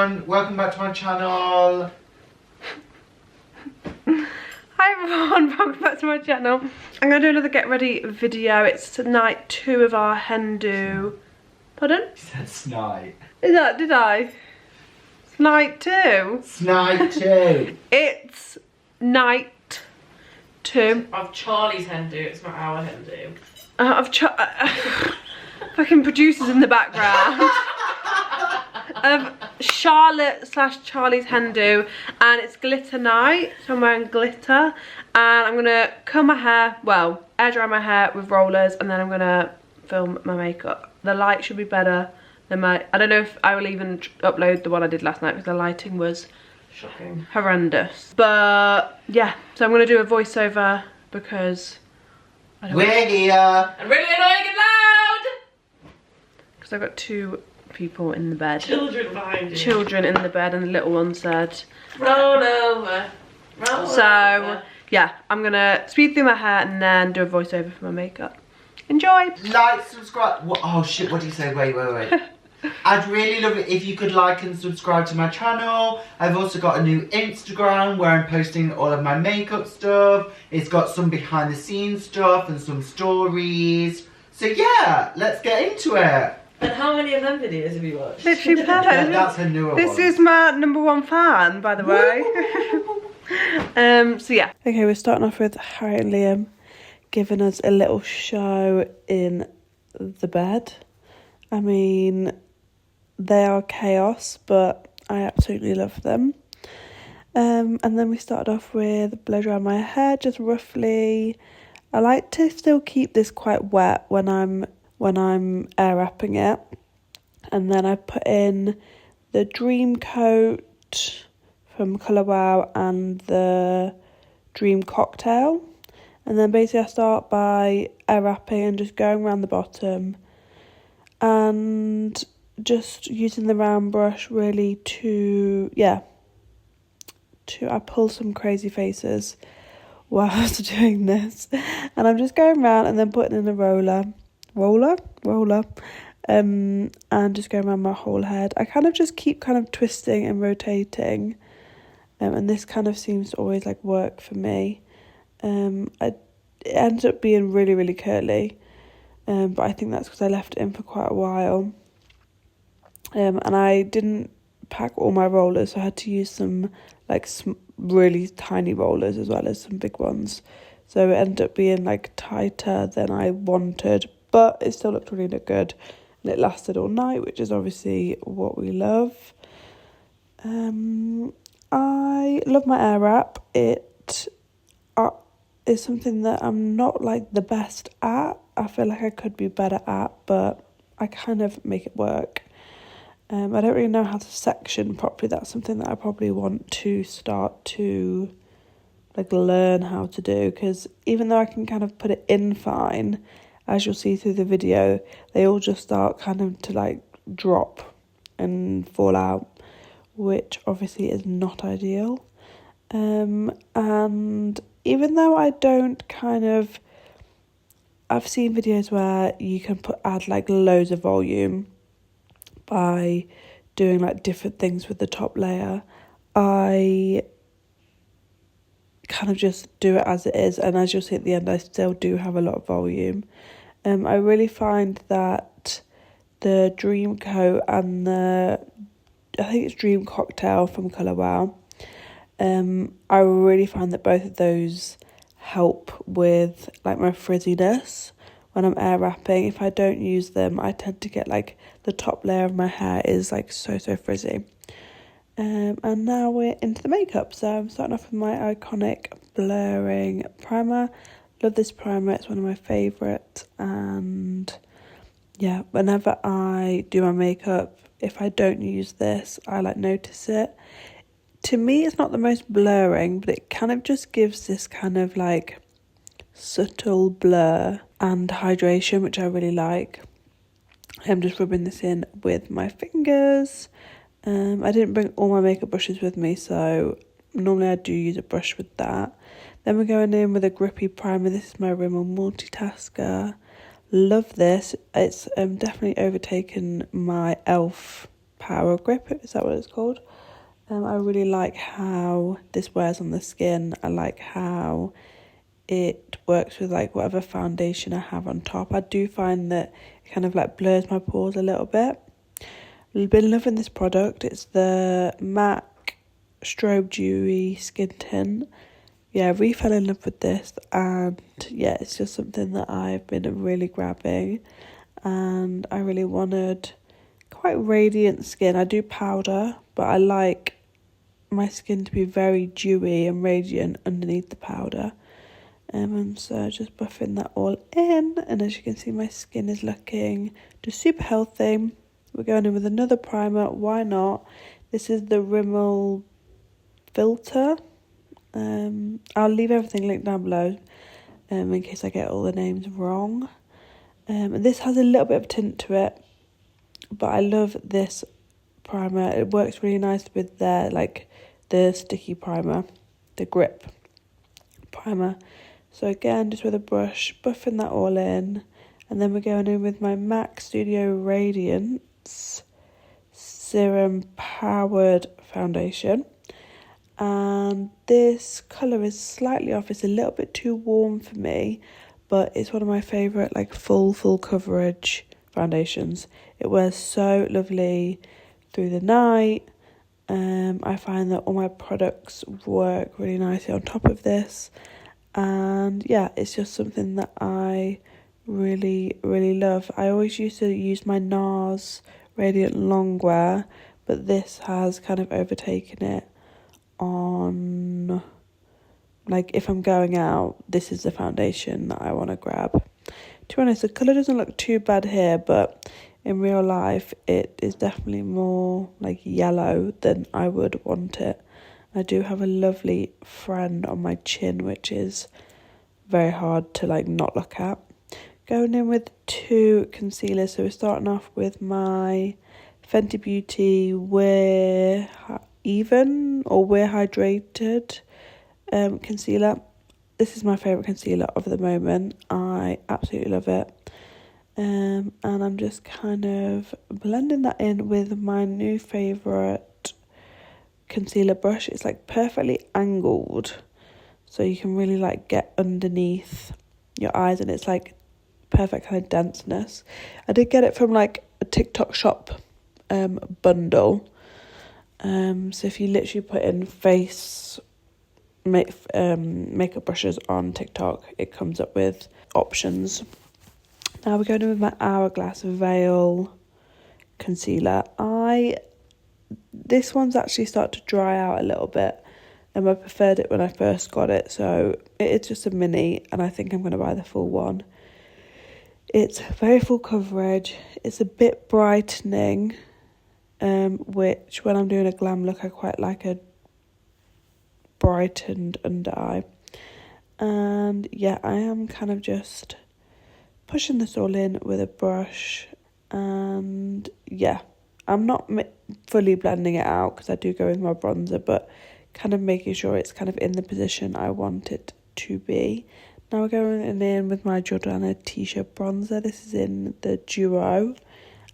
everyone, welcome back to my channel. Hi everyone, welcome back to my channel. I'm going to do another get ready video. It's night 2 of our hen do. Pardon? You said snight. Did I? It's night 2. Snight 2. It's night 2. Of Charlie's hen do, it's not our hen do. Fucking producers in the background. Of Charlotte / Charlie's hen do, and it's glitter night, so I'm wearing glitter, and I'm gonna comb my hair, well, air dry my hair with rollers, and then I'm gonna film my makeup. The light should be better than I don't know if I will even upload the one I did last night because the lighting was shocking, horrendous. But yeah, so I'm gonna do a voiceover because we're here. And really annoying and loud! Because I've got 2 people in the bed. Children behind you. Children in the bed, and the little one said, roll over. Roll over. Yeah, I'm gonna speed through my hair and then do a voiceover for my makeup. Enjoy! Like, subscribe. What? Oh shit, what do you say? Wait. I'd really love it if you could like and subscribe to my channel. I've also got a new Instagram where I'm posting all of my makeup stuff. It's got some behind the scenes stuff and some stories. So yeah, let's get into it. And how many of them videos have you watched? Literally perfect. Yeah, that's her newer one. This is my #1 fan, by the way. So yeah. Okay, we're starting off with Harry and Liam giving us a little show in the bed. I mean, they are chaos, but I absolutely love them. And then we started off with blow dry my hair, just roughly. I like to still keep this quite wet when I'm air wrapping it, and then I put in the Dream Coat from Colour Wow and the Dream Cocktail, and then basically I start by air wrapping and just going around the bottom and just using the round brush really I pull some crazy faces while I was doing this, and I'm just going around and then putting in a roller, and just going around my whole head. I kind of just keep kind of twisting and rotating, and this kind of seems to always like work for me. It ends up being really, really curly, but I think that's because I left it in for quite a while, and I didn't pack all my rollers, so I had to use some like really tiny rollers as well as some big ones, so it ended up being like tighter than I wanted, but it still looked really good, and it lasted all night, which is obviously what we love. I love my air wrap. It is something that I'm not like the best at. I feel like I could be better at, but I kind of make it work. I don't really know how to section properly. That's something that I probably want to start to like learn how to do, because even though I can kind of put it in fine, as you'll see through the video, they all just start kind of to like drop and fall out, which obviously is not ideal. And even though I don't I've seen videos where you can add like loads of volume by doing like different things with the top layer. I kind of just do it as it is, and as you'll see at the end, I still do have a lot of volume. I really find that the Dream Coat and I think it's Dream Cocktail from Colour Wow, I really find that both of those help with like my frizziness when I'm air wrapping. If I don't use them, I tend to get like the top layer of my hair is like so frizzy. And now we're into the makeup. So I'm starting off with my iconic blurring primer. Love this primer, it's one of my favourites. And yeah, whenever I do my makeup, if I don't use this, I like notice it. To me, it's not the most blurring, but it kind of just gives this kind of like subtle blur and hydration, which I really like. I'm just rubbing this in with my fingers. I didn't bring all my makeup brushes with me, so normally I do use a brush with that. Then we're going in with a grippy primer. This is my Rimmel Multitasker. Love this. It's definitely overtaken my e.l.f. Power Grip, is that what it's called? I really like how this wears on the skin. I like how it works with like whatever foundation I have on top. I do find that it kind of like blurs my pores a little bit. I've been loving this product. It's the MAC Strobe Dewy Skin Tint. Yeah, I really fell in love with this, and yeah, it's just something that I've been really grabbing, and I really wanted quite radiant skin. I do powder, but I like my skin to be very dewy and radiant underneath the powder. And so just buffing that all in, and as you can see, my skin is looking just super healthy. We're going in with another primer, why not? This is the RIMMEL filter. I'll leave everything linked down below in case I get all the names wrong. And this has a little bit of tint to it, but I love this primer. It works really nice with the sticky primer, the grip primer. So again, just with a brush, buffing that all in, and then we're going in with my MAC Studio Radiance Serum Powered Foundation. And this colour is slightly off. It's a little bit too warm for me, but it's one of my favourite like full coverage foundations. It wears so lovely through the night. I find that all my products work really nicely on top of this, and yeah, it's just something that I really love. I always used to use my NARS Radiant Longwear, but this has kind of overtaken it on, like, if I'm going out, this is the foundation that I want to grab. To be honest, the colour doesn't look too bad here, but in real life it is definitely more like yellow than I would want it. I do have a lovely friend on my chin, which is very hard to like not look at. Going in with 2 concealers, so we're starting off with my Fenty Beauty We're Even or We're Hydrated concealer. This is my favourite concealer of the moment. I absolutely love it. And I'm just kind of blending that in with my new favourite concealer brush. It's like perfectly angled, so you can really like get underneath your eyes, and it's like perfect kind of denseness. I did get it from like a TikTok shop bundle. So if you literally put in face makeup brushes on TikTok, it comes up with options. Now we're going in with my Hourglass Veil concealer. This one's actually started to dry out a little bit, and I preferred it when I first got it, so it's just a mini, and I think I'm going to buy the full one. It's very full coverage. It's a bit brightening, which when I'm doing a glam look, I quite like a brightened under eye. And yeah, I am kind of just pushing this all in with a brush, and yeah, I'm not fully blending it out because I do go with my bronzer, but kind of making sure it's kind of in the position I want it to be. Now we're going in with my Jordana TICIA bronzer. This is in the Duo,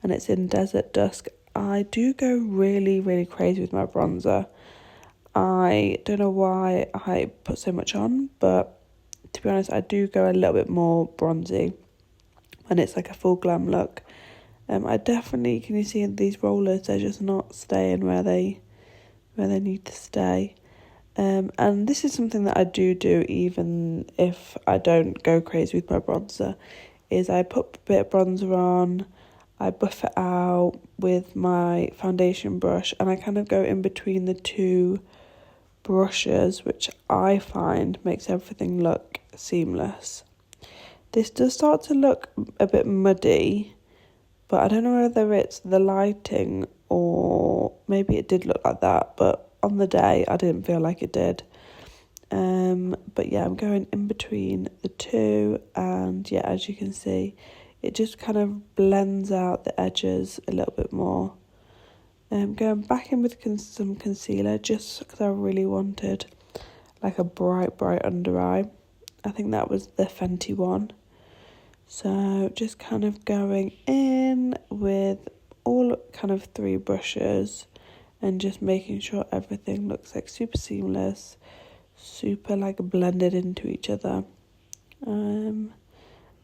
and it's in Desert Dusk. I do go really crazy with my bronzer. I don't know why I put so much on, but to be honest, I do go a little bit more bronzy when it's like a full glam look. I definitely, can you see these rollers, they're just not staying where they need to stay. And this is something that I do even if I don't go crazy with my bronzer, is I put a bit of bronzer on, I buff it out with my foundation brush, and I kind of go in between the 2 brushes, which I find makes everything look seamless. This does start to look a bit muddy, but I don't know whether it's the lighting or maybe it did look like that, but on the day I didn't feel like it did. But yeah, I'm going in between the 2, and yeah, as you can see, it just kind of blends out the edges a little bit more. Going back in with some concealer just because I really wanted like a bright under eye. I think that was the Fenty one. So just kind of going in with all kind of 3 brushes and just making sure everything looks like super seamless, super like blended into each other. And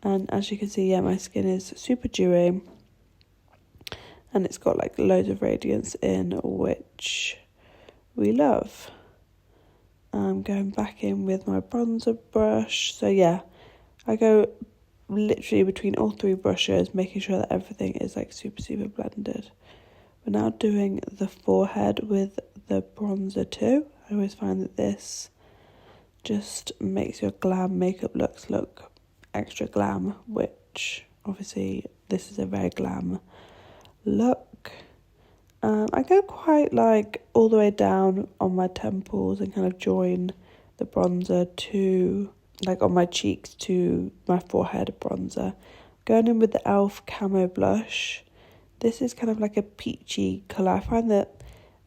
as you can see, yeah, my skin is super dewy and it's got like loads of radiance in, which we love. I'm going back in with my bronzer brush. So yeah, I go literally between all 3 brushes, making sure that everything is like super blended. We're now doing the forehead with the bronzer too. I always find that this just makes your glam makeup looks look extra glam, which obviously this is a very glam look. I go quite like all the way down on my temples and kind of join the bronzer to like on my cheeks to my forehead bronzer. Going in with the e.l.f. Camo Blush. This is kind of like a peachy colour. I find that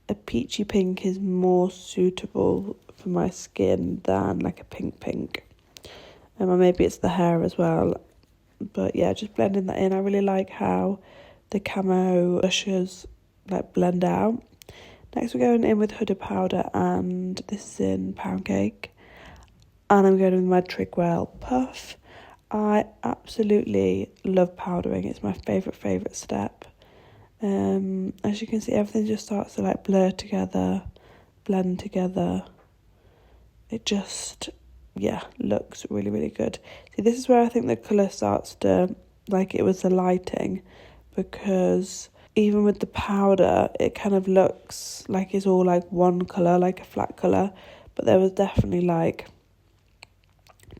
a peachy pink is more suitable for my skin than like a pink. Or maybe it's the hair as well. But yeah, just blending that in. I really like how the camo blushes like blend out. Next we're going in with Huda powder, and this is in Pound Cake. And I'm going with my Trigwell Puff. I absolutely love powdering. It's my favourite step. As you can see, everything just starts to like blur together, blend together. It just, yeah, looks really good. See, this is where I think the colour starts to, like it was the lighting, because even with the powder, it kind of looks like it's all like one colour, like a flat colour, but there was definitely like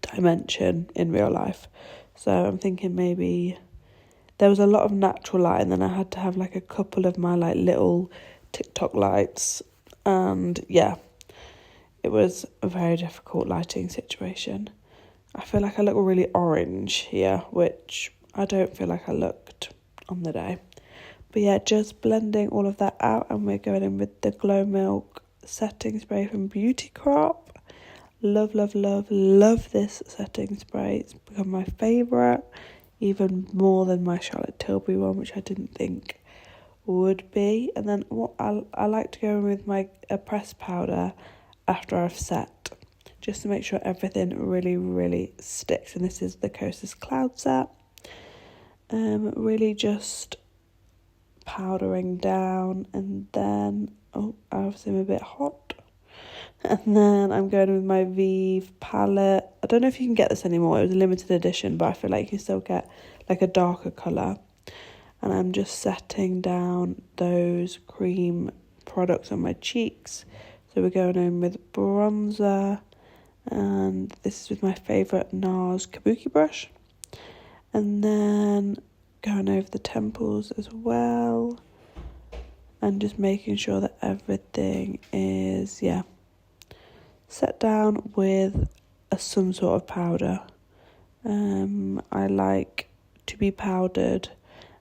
dimension in real life. So I'm thinking maybe there was a lot of natural light, and then I had to have like a couple of my like little TikTok lights, and yeah, it was a very difficult lighting situation. I feel like I look really orange here, which I don't feel like I looked on the day. But yeah, just blending all of that out, and we're going in with the Glow Milk setting spray from Beauty Crop. Love this setting spray. It's become my favourite, even more than my Charlotte Tilbury one, which I didn't think would be. And then what I like to go in with my pressed powder after I've set, just to make sure everything really sticks. And this is the Kosas Cloud Set. Really just powdering down, and then obviously I'm a bit hot. And then I'm going with my VIEVE palette. I don't know if you can get this anymore. It was a limited edition, but I feel like you still get like a darker colour. And I'm just setting down those cream products on my cheeks. So we're going in with bronzer, and this is with my favourite NARS Kabuki brush. And then going over the temples as well, and just making sure that everything is, yeah, set down with some sort of powder. I like to be powdered,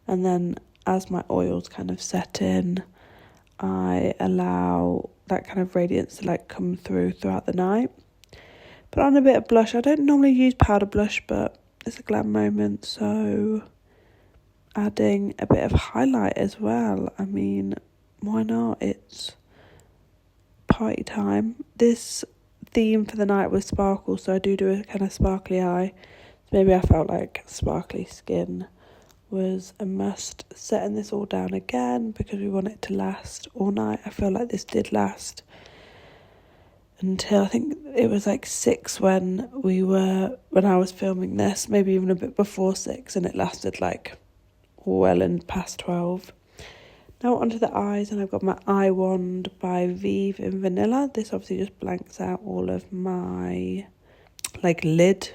and then as my oils kind of set in, I allow that kind of radiance to like come throughout the night. Put on a bit of blush. I don't normally use powder blush, but it's a glam moment, so adding a bit of highlight as well. I mean, why not? It's party time. This theme for the night was sparkle, so I do a kind of sparkly eye. So maybe I felt like sparkly skin was a must. Setting this all down again because we want it to last all night. I feel like this did last until I think it was like 6 when I was filming this, maybe even a bit before 6, and it lasted like well and past 12. Now onto the eyes, and I've got my eye wand by VIEVE in Vanilla. This obviously just blanks out all of my like lid,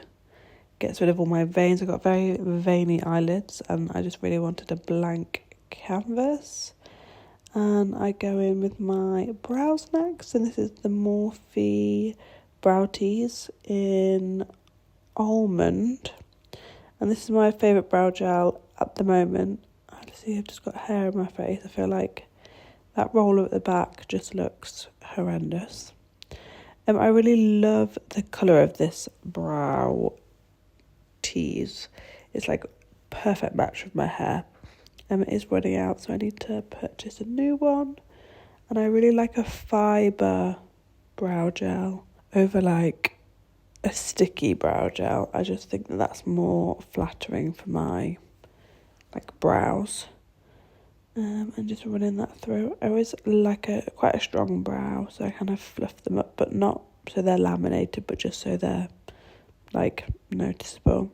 gets rid of all my veins. I've got very veiny eyelids, and I just really wanted a blank canvas. And I go in with my brows next, and this is the Morphe Brow Tease in Almond. And this is my favourite brow gel at the moment. See, I've just got hair in my face. I feel like that roller at the back just looks horrendous. I really love the colour of this brow tease. It's like perfect match with my hair. It is running out, so I need to purchase a new one. And I really like a fibre brow gel over like a sticky brow gel. I just think that that's more flattering for my like brows. And just running that through. I always like quite a strong brow, so I kind of fluff them up, but not so they're laminated, but just so they're like noticeable.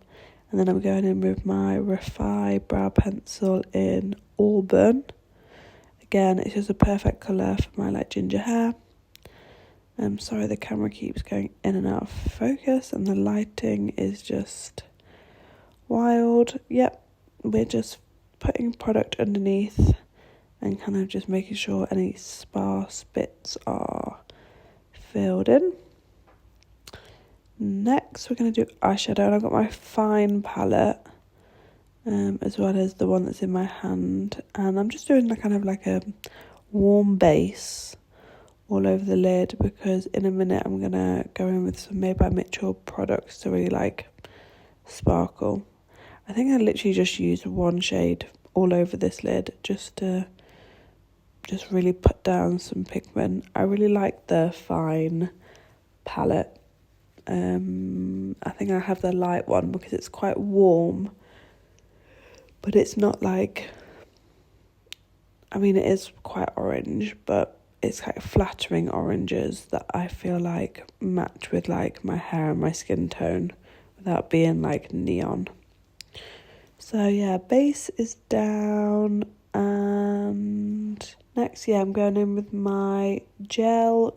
And then I'm going in with my Refi brow pencil in Auburn. Again, it's just a perfect colour for my like ginger hair. I'm sorry, the camera keeps going in and out of focus, and the lighting is just wild. Yep, we're just putting product underneath and kind of just making sure any sparse bits are filled in. Next, we're going to do eyeshadow, and I've got my fine palette as well as the one that's in my hand, and I'm just doing kind of like a warm base all over the lid, because in a minute I'm going to go in with some Made by Mitchell products to really like sparkle. I think I literally just used one shade all over this lid just to really put down some pigment. I really like the fine palette. I think I have the light one because it's quite warm, but it's not like, I mean it is quite orange, but it's kind of flattering oranges that I feel like match with like my hair and my skin tone without being like neon. So yeah, base is down, and next, yeah, I'm going in with my gel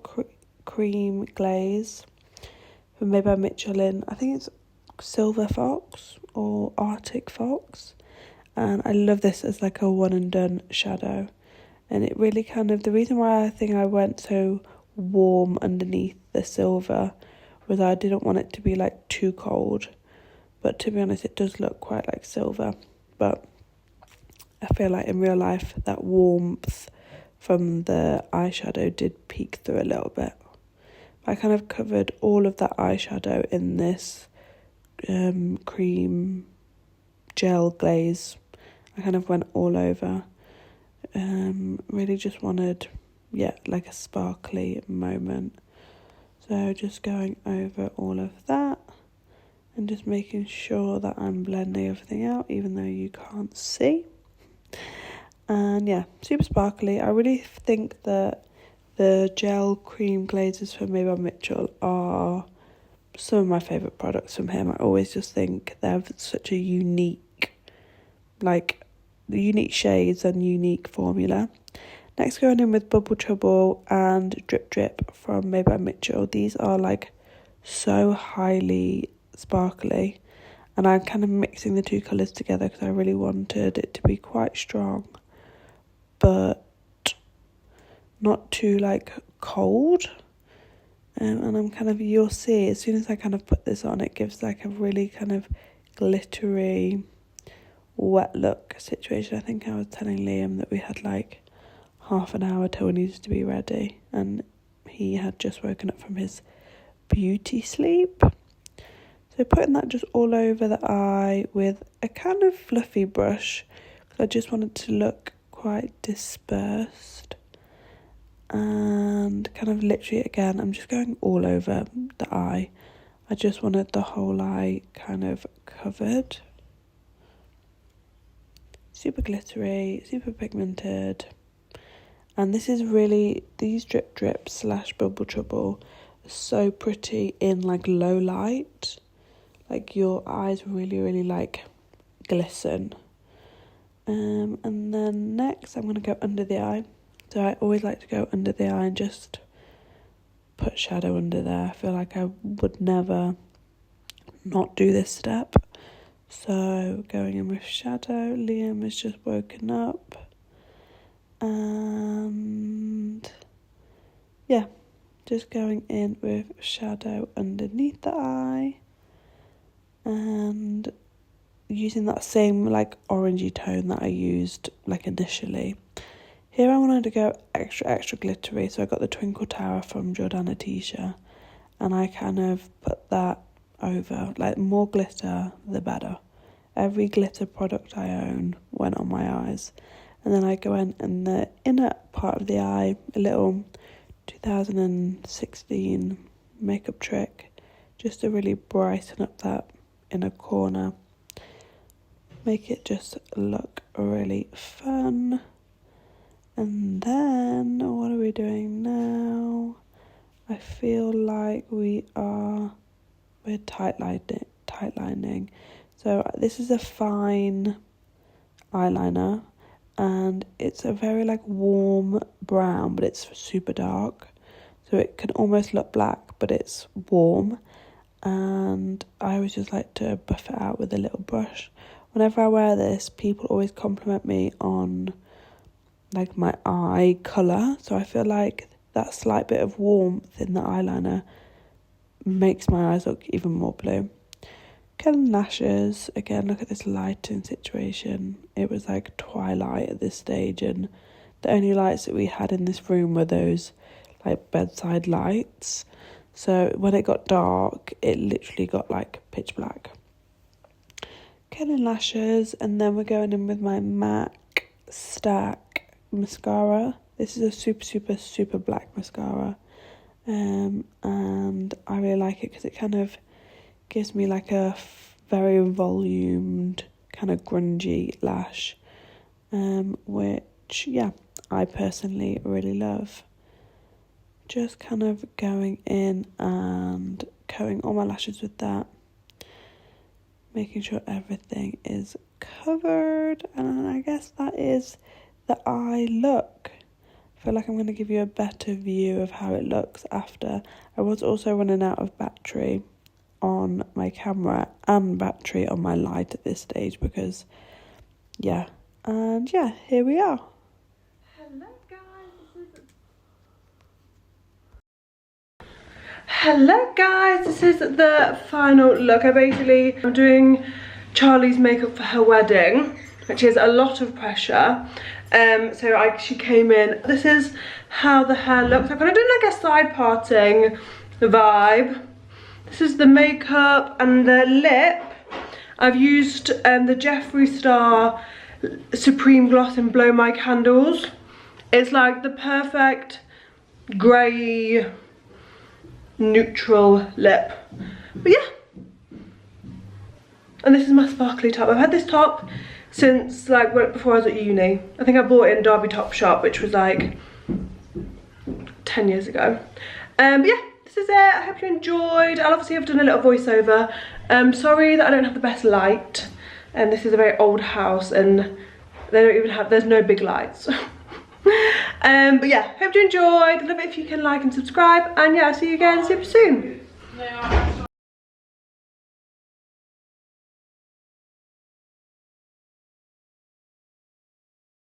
cream glaze from Made by Mitchell in, I think it's Silver Fox or Arctic Fox, and I love this as like a one and done shadow. And it really kind of, the reason why I think I went so warm underneath the silver was I didn't want it to be like too cold. But to be honest, it does look quite like silver. But I feel like in real life, that warmth from the eyeshadow did peek through a little bit. I kind of covered all of that eyeshadow in this cream gel glaze. I kind of went all over. Really just wanted, yeah, like a sparkly moment. So just going over all of that and just making sure that I'm blending everything out, even though you can't see. And yeah, super sparkly. I really think that the gel cream glazes from Made by Mitchell are some of my favourite products from him. I always just think they have such a unique, like, the unique shades and unique formula. Next, going in with Bubble Trouble and Drip Drip from Made by Mitchell. These are like so highly sparkly, and I'm kind of mixing the two colours together because I really wanted it to be quite strong but not too like cold. And I'm kind of, you'll see as soon as I kind of put this on, it gives like a really kind of glittery wet look situation. I think I was telling Liam that we had like half an hour till we needed to be ready, and he had just woken up from his beauty sleep. So putting that just all over the eye with a kind of fluffy brush, because I just wanted to look quite dispersed. And kind of literally, again, I'm just going all over the eye. I just wanted the whole eye kind of covered. Super glittery, super pigmented. And this is really, these Drip Drip / Bubble Trouble are so pretty in like low light. Like your eyes really, really like glisten. And then next I'm going to go under the eye. So I always like to go under the eye and just put shadow under there. I feel like I would never not do this step. So going in with shadow. Liam has just woken up. And yeah, just going in with shadow underneath the eye. And using that same like orangey tone that I used like initially. Here I wanted to go extra glittery, so I got the Twinkle Tower from Jordana TICIA, and I kind of put that over, like more glitter the better. every glitter product I own went on my eyes. And then I go in the inner part of the eye, a little 2016 makeup trick, just to really brighten up that inner corner. Make it just look really fun. And then, what are we doing now? I feel like we're tight lining. So this is a fine eyeliner, and it's a very like warm brown, but it's super dark, so it can almost look black, but it's warm. And I always just like to buff it out with a little brush. Whenever I wear this, people always compliment me on like my eye colour, so I feel like that slight bit of warmth in the eyeliner makes my eyes look even more blue. Curling lashes, again, look at this lighting situation. It was like twilight at this stage, and the only lights that we had in this room were those like bedside lights. So when it got dark, it literally got like pitch black. Curling lashes, and then we're going in with my MACSTACK mascara. This is a super black mascara, and I really like it because it kind of gives me like a very volumed kind of grungy lash, which yeah, I personally really love. Just kind of going in and coating all my lashes with that, making sure everything is covered, and I guess that is the eye look. I feel like I'm going to give you a better view of how it looks after. I was also running out of battery on my camera and battery on my light at this stage because yeah, and yeah, here we are. Hello guys, this is the final look. I'm doing Charlie's makeup for her wedding, which is a lot of pressure. She came in. This is how the hair looks. I'm kind of doing like a side parting vibe. This is the makeup and the lip. I've used the Jeffree Star Supreme Gloss in Blow My Candles. It's like the perfect grey neutral lip. But yeah. And this is my sparkly top. I've had this top since like before I was at uni. I think I bought it in Derby Topshop, which was like 10 years ago. But yeah, this is it. I hope you enjoyed. I'll obviously have done a little voiceover. Sorry that I don't have the best light. And this is a very old house and they don't even have, there's no big lights. But yeah, hope you enjoyed. Love it if you can like and subscribe. And yeah, I'll see you again super soon.